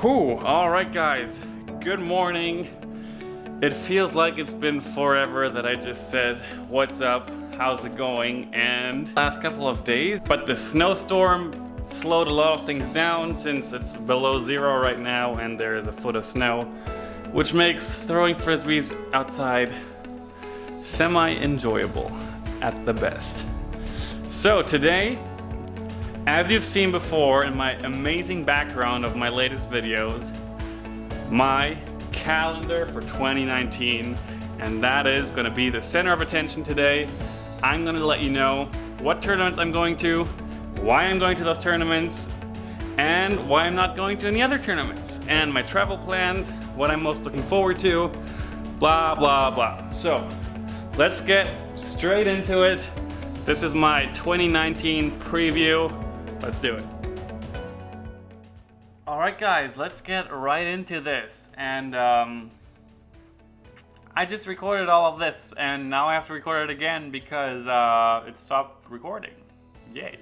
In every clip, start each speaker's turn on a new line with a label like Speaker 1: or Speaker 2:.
Speaker 1: Whew, alright guys, good morning. It feels like it's been forever that I just said, what's up, how's it going, and last couple of days. But the snowstorm slowed a lot of things down since it's below zero right now and there is a foot of snow, which makes throwing frisbees outside semi-enjoyable at the best. So today, as you've seen before in my amazing background of my latest videos, my calendar for 2019, and that is going to be the center of attention today. I'm going to let you know what tournaments I'm going to, why I'm going to those tournaments, and why I'm not going to any other tournaments, and my travel plans, what I'm most looking forward to, blah blah blah. So let's get straight into it. This is my 2019 preview. Let's do it. Alright guys, let's get right into this. And I just recorded all of this and now I have to record it again because it stopped recording. Yay.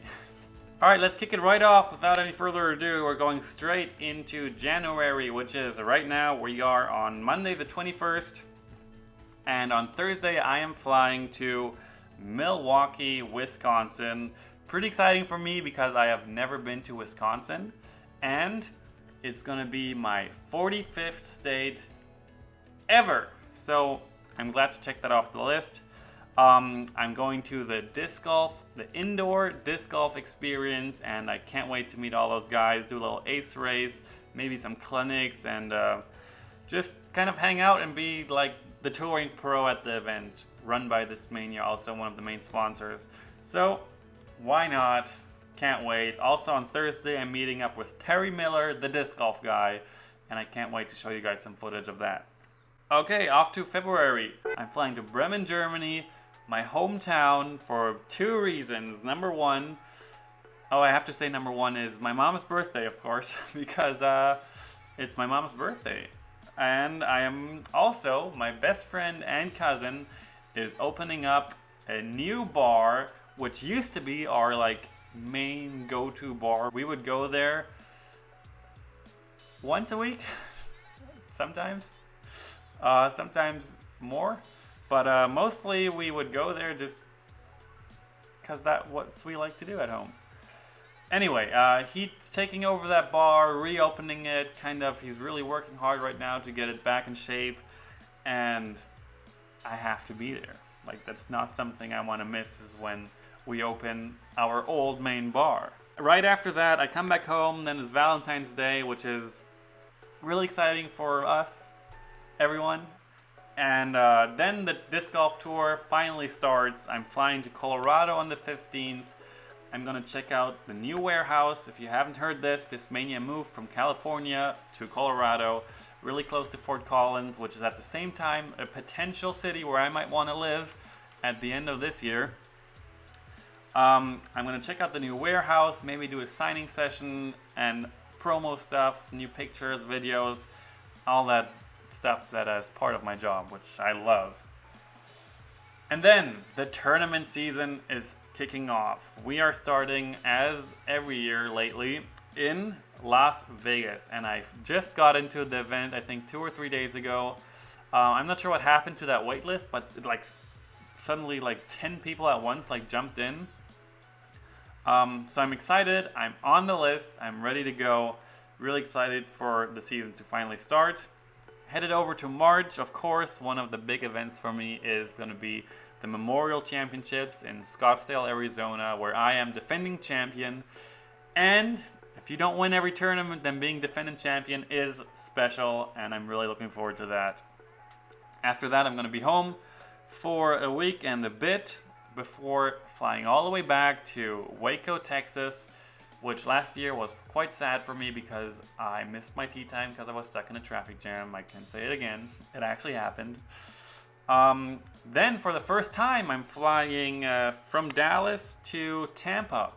Speaker 1: Alright, let's kick it right off without any further ado. We're going straight into January, which is right now we are on Monday the 21st. And on Thursday I am flying to Milwaukee, Wisconsin. Pretty exciting for me because I have never been to Wisconsin, and it's gonna be my 45th state ever. So I'm glad to check that off the list. I'm going to the disc golf, the indoor disc golf experience, and I can't wait to meet all those guys, do a little ace race, maybe some clinics, and just kind of hang out and be like the touring pro at the event, run by this Mania, also one of the main sponsors. So why not? Can't wait. Also on Thursday, I'm meeting up with Terry Miller, the disc golf guy, and I can't wait to show you guys some footage of that. Okay, off to February. I'm flying to Bremen, Germany, my hometown, for two reasons. Number one, I have to say number one is my mom's birthday, of course, because it's my mom's birthday. And I am also, my best friend and cousin is opening up a new bar, which used to be our like main go-to bar. We would go there once a week, sometimes more, but mostly we would go there just because that's what we like to do at home. Anyway, he's taking over that bar, reopening it, he's really working hard right now to get it back in shape, and I have to be there. Like, that's not something I want to miss, is when we open our old main bar. Right after that, I come back home, then it's Valentine's Day, which is really exciting for us, everyone. And then the disc golf tour finally starts. I'm flying to Colorado on the 15th. I'm gonna check out the new warehouse. If you haven't heard this Mania moved from California to Colorado, really close to Fort Collins, which is at the same time a potential city where I might want to live at the end of this year. I'm going to check out the new warehouse, maybe do a signing session and promo stuff, new pictures, videos, all that stuff that is part of my job, which I love. And then the tournament season is kicking off. We are starting, as every year lately, in Las Vegas, and I just got into the event I think 2 or 3 days ago. I'm not sure what happened to that wait list, but suddenly 10 people at once jumped in. So I'm excited, I'm on the list, I'm ready to go, really excited for the season to finally start. Headed over to March, of course, one of the big events for me is going to be the Memorial Championships in Scottsdale, Arizona, where I am defending champion. And if you don't win every tournament, then being defending champion is special, and I'm really looking forward to that. After that, I'm going to be home for a week and a bit before flying all the way back to Waco, Texas, which last year was quite sad for me because I missed my tee time because I was stuck in a traffic jam. I can say it again. It actually happened. Then for the first time, I'm flying from Dallas to Tampa,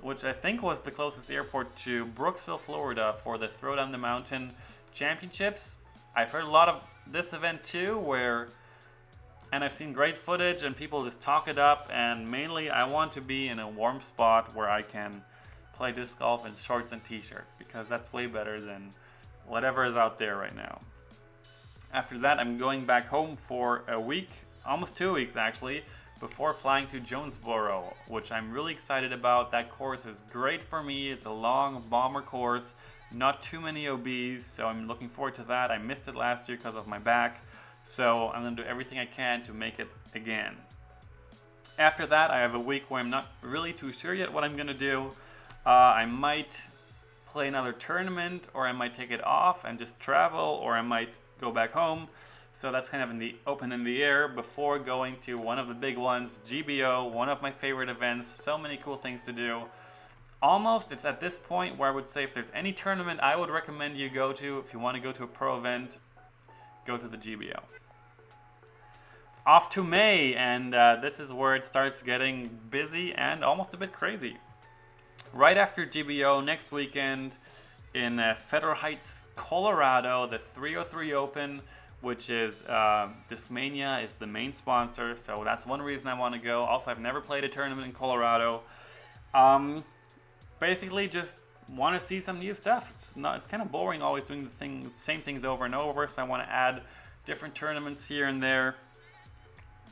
Speaker 1: which I think was the closest airport to Brooksville, Florida, for the Throw Down the Mountain Championships. I've heard a lot of this event too, and I've seen great footage and people just talk it up, and mainly I want to be in a warm spot where I can play disc golf in shorts and t-shirt, because that's way better than whatever is out there right now. After that, I'm going back home for a week, almost 2 weeks actually, before flying to Jonesboro, which I'm really excited about. That course is great for me. It's a long bomber course, not too many OBs, so I'm looking forward to that. I missed it last year because of my back, so I'm going to do everything I can to make it again. After that, I have a week where I'm not really too sure yet what I'm going to do. I might play another tournament, or I might take it off and just travel, or I might go back home. So that's kind of in the air before going to one of the big ones, GBO, one of my favorite events. So many cool things to do. Almost, it's at this point where I would say if there's any tournament I would recommend you go to, if you want to go to a pro event, go to the GBO. Off to May, and this is where it starts getting busy and almost a bit crazy. Right after GBO, next weekend in Federal Heights, Colorado, the 303 Open, which is Discmania is the main sponsor, so that's one reason I want to go. Also, I've never played a tournament in Colorado. Basically, just want to see some new stuff. It's kind of boring always doing the same things over and over, so I want to add different tournaments here and there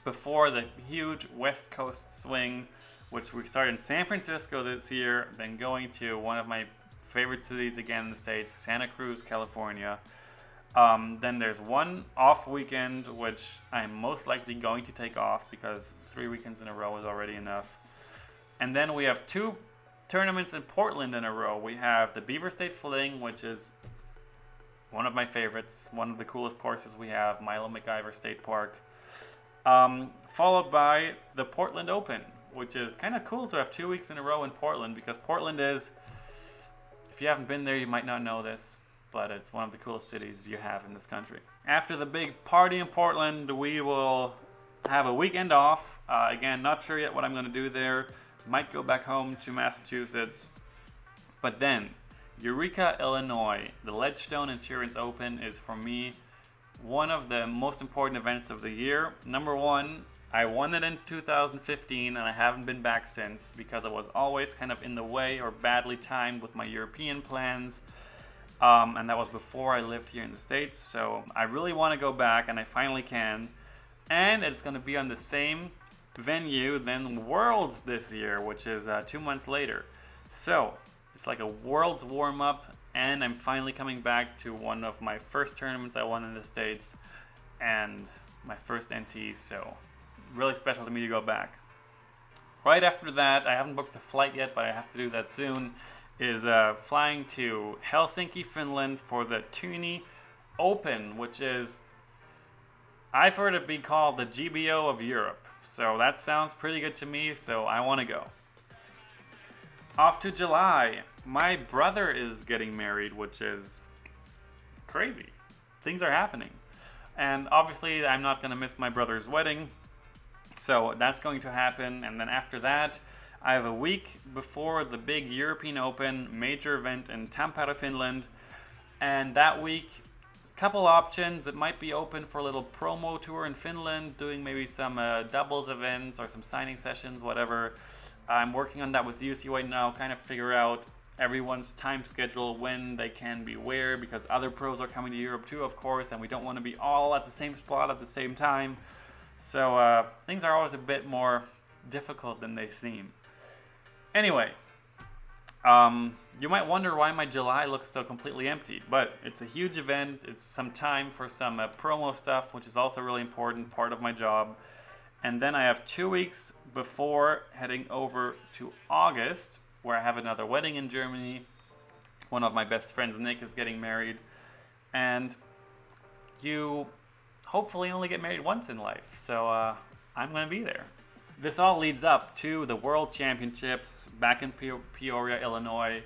Speaker 1: before the huge West Coast swing, which we started in San Francisco this year, then going to one of my favorite cities again in the States, Santa Cruz, California. Then there's one off weekend, which I'm most likely going to take off because 3 weekends in a row is already enough. And then we have 2 tournaments in Portland in a row. We have the Beaver State Fling, which is one of my favorites, one of the coolest courses we have, Milo McIver State Park. Followed by the Portland Open, which is kind of cool to have 2 weeks in a row in Portland, because Portland is, if you haven't been there, you might not know this, but it's one of the coolest cities you have in this country. After the big party in Portland, we will have a weekend off. Again, not sure yet what I'm going to do there. Might go back home to Massachusetts. But then, Eureka, Illinois, the Ledgestone Insurance Open is, for me, one of the most important events of the year. Number one, I won it in 2015, and I haven't been back since because I was always kind of in the way or badly timed with my European plans. And that was before I lived here in the States. So I really want to go back, and I finally can. And it's going to be on the same venue than Worlds this year, which is 2 months later. So it's like a Worlds warm-up, and I'm finally coming back to one of my first tournaments I won in the States and my first NT, so really special to me to go back. Right after that, I haven't booked the flight yet, but I have to do that soon, is flying to Helsinki, Finland for the Tuni Open, which is, I've heard it be called the GBO of Europe. So that sounds pretty good to me, so I want to go. Off to July. My brother is getting married, which is crazy. Things are happening. And obviously, I'm not going to miss my brother's wedding. So that's going to happen. And then after that, I have a week before the big European Open major event in Tampere, Finland. And that week, a couple options. It might be open for a little promo tour in Finland, doing maybe some doubles events or some signing sessions, whatever. I'm working on that with UC right now, kind of figure out everyone's time schedule, when they can be where, because other pros are coming to Europe too, of course, and we don't want to be all at the same spot at the same time. So things are always a bit more difficult than they seem. Anyway, you might wonder why my July looks so completely empty, but it's a huge event. It's some time for some promo stuff, which is also really important, part of my job. And then I have 2 weeks before heading over to August, where I have another wedding in Germany. One of my best friends, Nick, is getting married. And you hopefully only get married once in life, so I'm going to be there. This all leads up to the World Championships back in Peoria, Illinois,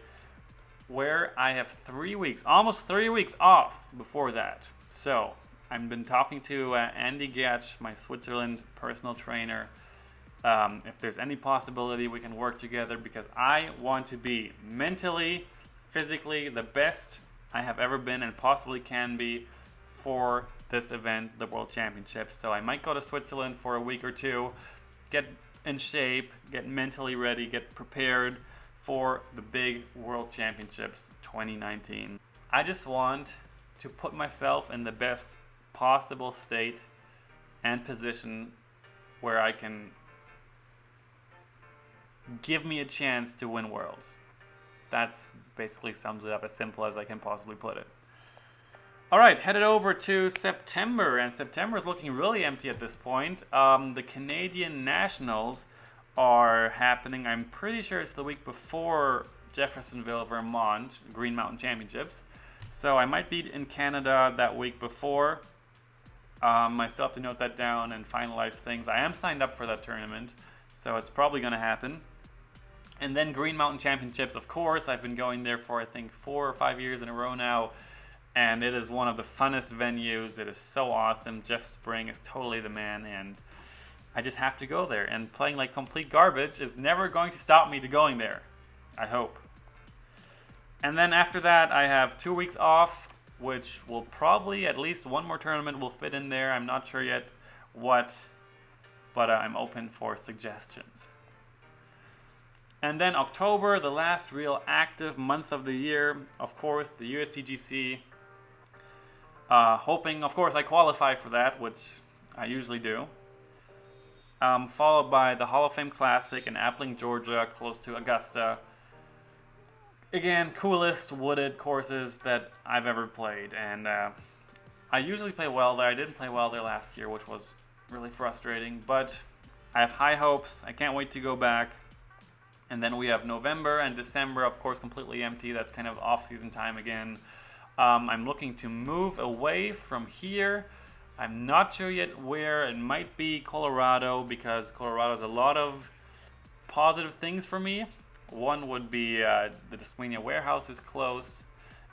Speaker 1: where I have 3 weeks, almost 3 weeks off before that. So I've been talking to Andy Gatch, my Switzerland personal trainer. If there's any possibility we can work together, because I want to be mentally, physically the best I have ever been and possibly can be for this event, the World Championships. So I might go to Switzerland for a week or two, get in shape, get mentally ready, get prepared for the big World Championships 2019. I just want to put myself in the best possible state and position where I can give me a chance to win Worlds. That's basically sums it up as simple as I can possibly put it. Alright, headed over to September, and September is looking really empty at this point. The Canadian Nationals are happening. I'm pretty sure it's the week before Jeffersonville, Vermont, Green Mountain Championships. So I might be in Canada that week before. I still have to note that down and finalize things. I am signed up for that tournament, so it's probably going to happen. And then Green Mountain Championships, of course. I've been going there for, I think, 4 or 5 years in a row now. And it is one of the funnest venues. It is so awesome. Jeff Spring is totally the man, and I just have to go there. And playing like complete garbage is never going to stop me to going there. I hope. And then after that, I have 2 weeks off, which will probably, at least one more tournament will fit in there. I'm not sure yet what, but I'm open for suggestions. And then October, the last real active month of the year, of course, the USTGC. Hoping, of course, I qualify for that, which I usually do. Followed by the Hall of Fame Classic in Appling, Georgia, close to Augusta. Again, coolest wooded courses that I've ever played. And I usually play well there. I didn't play well there last year, which was really frustrating. But I have high hopes. I can't wait to go back. And then we have November and December, of course, completely empty. That's kind of off-season time again. I'm looking to move away from here. I'm not sure yet where. It might be Colorado, because Colorado has a lot of positive things for me. One would be the Tasmania warehouse is close.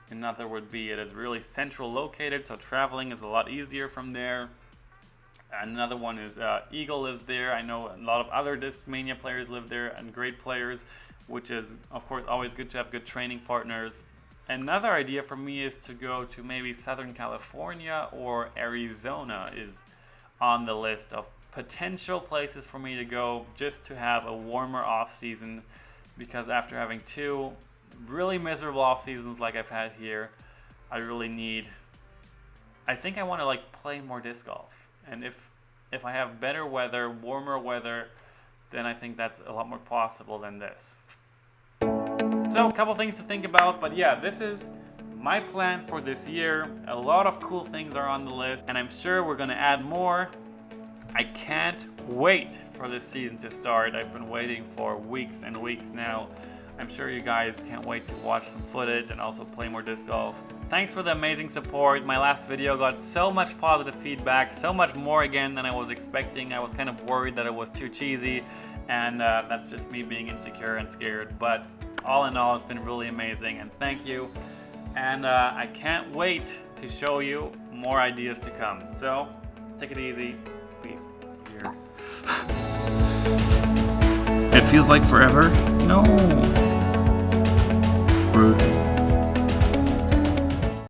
Speaker 1: Another would be it is really central located, so traveling is a lot easier from there. Another one is Eagle lives there. I know a lot of other Tasmania players live there, and great players, which is, of course, always good to have good training partners. Another idea for me is to go to maybe Southern California or Arizona is on the list of potential places for me to go, just to have a warmer off season, because after having 2 really miserable off seasons like I've had here, I think I want to like play more disc golf. And if I have better weather, warmer weather, then I think that's a lot more possible than this. So, a couple things to think about, but yeah, this is my plan for this year. A lot of cool things are on the list, and I'm sure we're going to add more. I can't wait for this season to start. I've been waiting for weeks and weeks now. I'm sure you guys can't wait to watch some footage and also play more disc golf. Thanks for the amazing support. My last video got so much positive feedback, so much more again than I was expecting. I was kind of worried that it was too cheesy, and that's just me being insecure and scared. But all in all, it's been really amazing, and thank you. And I can't wait to show you more ideas to come. So, take it easy. Peace. Here. It feels like forever? No. Rude.